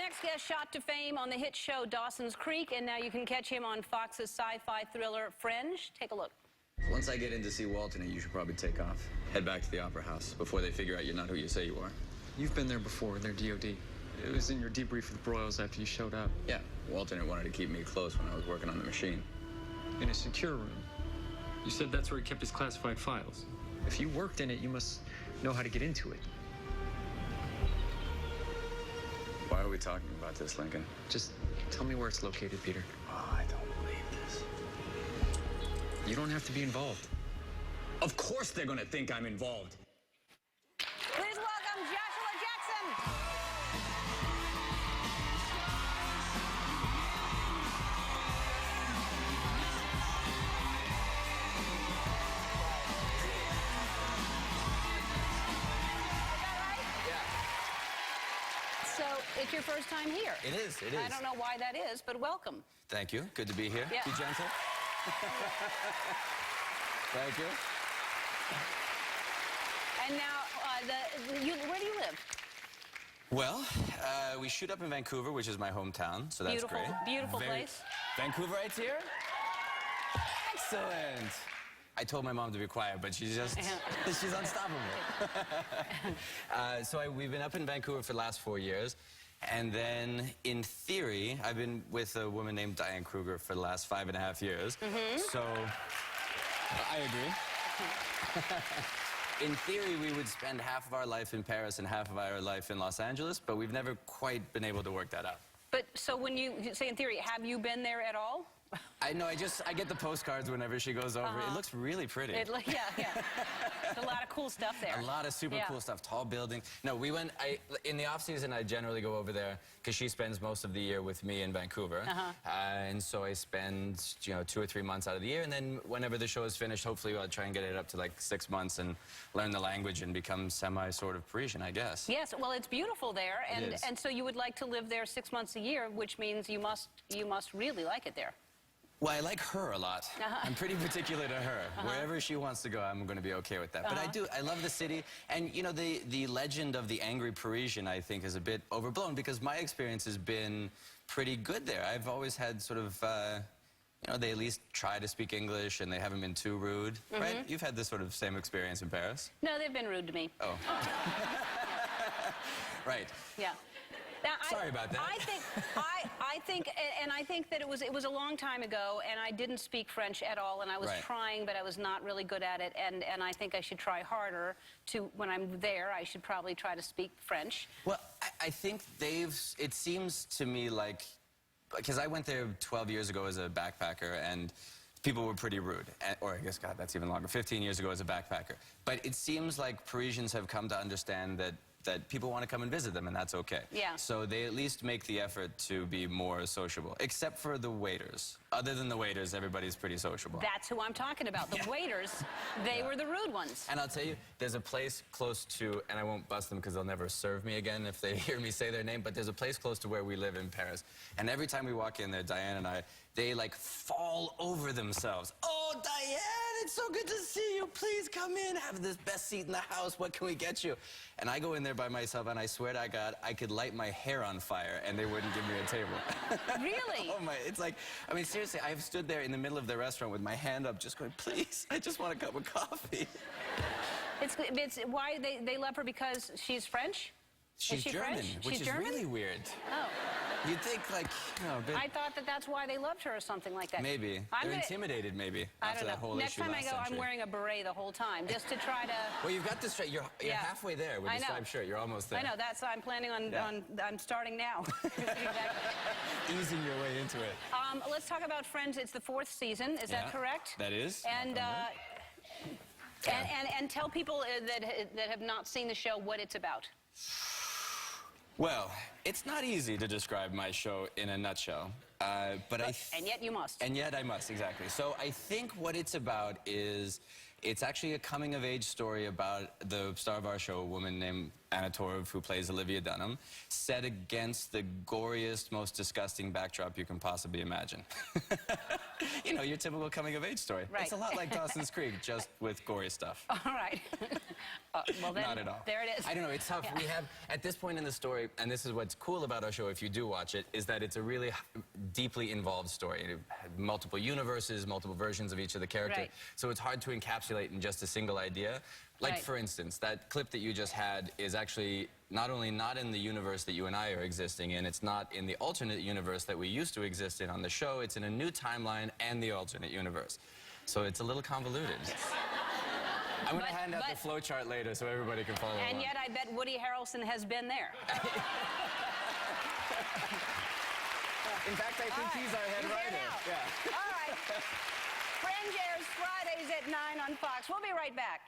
next guest shot to fame on the hit show Dawson's Creek, and now you can catch him on Fox's sci-fi thriller Fringe. Take a look. Once I get in to see Walton, you should probably take off. Head back to the Opera House before they figure out you're not who you say you are. You've been there before, their DOD. It was in your debrief with Broyles after you showed up. Yeah, Walton wanted to keep me close when I was working on the machine. In a secure room. You said that's where he kept his classified files. If you worked in it, you must know how to get into it. Why are we talking about this, Lincoln? Just tell me where it's located, Peter. Oh, I don't believe this. You don't have to be involved. Of course they're gonna think I'm involved. Please welcome Joshua Jackson. So it's your first time here. It is, it is. I don't know why that is, but welcome. Thank you. Good to be here. Yeah. Be gentle. Thank you. And now, where do you live? Well, we shoot up in Vancouver, which is my hometown, so that's Beautiful, great. beautiful place. Vancouverite's here? Excellent. I told my mom to be quiet, but she's just, she's unstoppable. We've been up in Vancouver for the last 4 years. And then, in theory, I've been with a woman named Diane Kruger for the last 5.5 years. So, I agree. In theory, we would spend half of our life in Paris and half of our life in Los Angeles, but we've never quite been able to work that out. But, so when you say in theory, have you been there at all? I know, I get the postcards whenever she goes over. It looks really pretty. Yeah. There's a lot of cool stuff there. A lot of super cool stuff, tall buildings. No, we went, in the off season, I generally go over there because she spends most of the year with me in Vancouver. And so I spend, 2 or 3 months out of the year. And then whenever the show is finished, hopefully I'll try and get it up to like 6 months and learn the language and become sort of Parisian, I guess. Yes, well, it's beautiful there. And so you would like to live there 6 months a year, which means you must really like it there. Well, I like her a lot. I'm pretty particular to her. Wherever she wants to go, I'm going to be okay with that. But I love the city. And, the legend of the angry Parisian, I think, is a bit overblown because my experience has been pretty good there. I've always had sort of, they at least try to speak English and they haven't been too rude, right? You've had this sort of same experience in Paris? No, they've been rude to me. Oh. Right. Yeah. Now, Sorry about that. I think that it was a long time ago, and I didn't speak French at all, and I was trying, but I was not really good at it, and I think I should try harder when I'm there, I should probably try to speak French. Well, I think it seems to me like, because I went there 12 years ago as a backpacker, and people were pretty rude. Or I guess, God, that's even longer, 15 years ago as a backpacker. But it seems like Parisians have come to understand that people want to come and visit them, and that's okay. Yeah. So they at least make the effort to be more sociable, except for the waiters. Other than the waiters, everybody's pretty sociable. That's who I'm talking about. The waiters, they were the rude ones. And I'll tell you, there's a place close to, and I won't bust them because they'll never serve me again if they hear me say their name, but there's a place close to where we live in Paris. And every time we walk in there, Diane and I, they like fall over themselves. Oh, Diane, it's so good to see you. Please come in, have this best seat in the house. What can we get you? And I go in there by myself, and I swear to God, I could light my hair on fire, and they wouldn't give me a table. Really? Oh, my, it's like, I mean, seriously, I've stood there in the middle of the restaurant with my hand up, just going, please, I just want a cup of coffee. It's why they love her, because she's French? She's German, which is really weird. Oh. You'd think, like, I thought that's why they loved her or something like that. Maybe. They're intimidated, maybe, after that whole Next issue time I last go, century. I'm wearing a beret the whole time, just to try to... Well, you've got this straight. You're halfway there with the striped shirt. You're almost there. I know. I'm planning on I'm starting now. Exactly. Easing your way into it. Let's talk about Friends. It's the 4th season. Is that correct? That is. And tell people that have not seen the show what it's about. Well, it's not easy to describe my show in a nutshell, and yet you must. And yet I must, exactly. So I think what it's about is, it's actually a coming-of-age story about the star of our show, a woman named Anna Torv, who plays Olivia Dunham, set against the goriest, most disgusting backdrop you can possibly imagine. You know, your typical coming-of-age story. Right. It's a lot like Dawson's Creek, just with gory stuff. All right. Well, then, Not at all. there it is. I don't know, it's tough. Yeah. We have, at this point in the story, and this is what's cool about our show if you do watch it, is that it's a really deeply involved story. It had multiple universes, multiple versions of each of the characters. Right. So it's hard to encapsulate in just a single idea. Like, Right. for instance, that clip that you just had is actually not only not in the universe that you and I are existing in, it's not in the alternate universe that we used to exist in on the show, it's in a new timeline and the alternate universe. So it's a little convoluted. I'm going to hand out the flow chart later so everybody can follow And along. yet I bet Woody Harrelson has been there. In fact, I think he's our head He's there writer. now. Yeah. All right. Fringe airs Fridays at 9 on Fox. We'll be right back.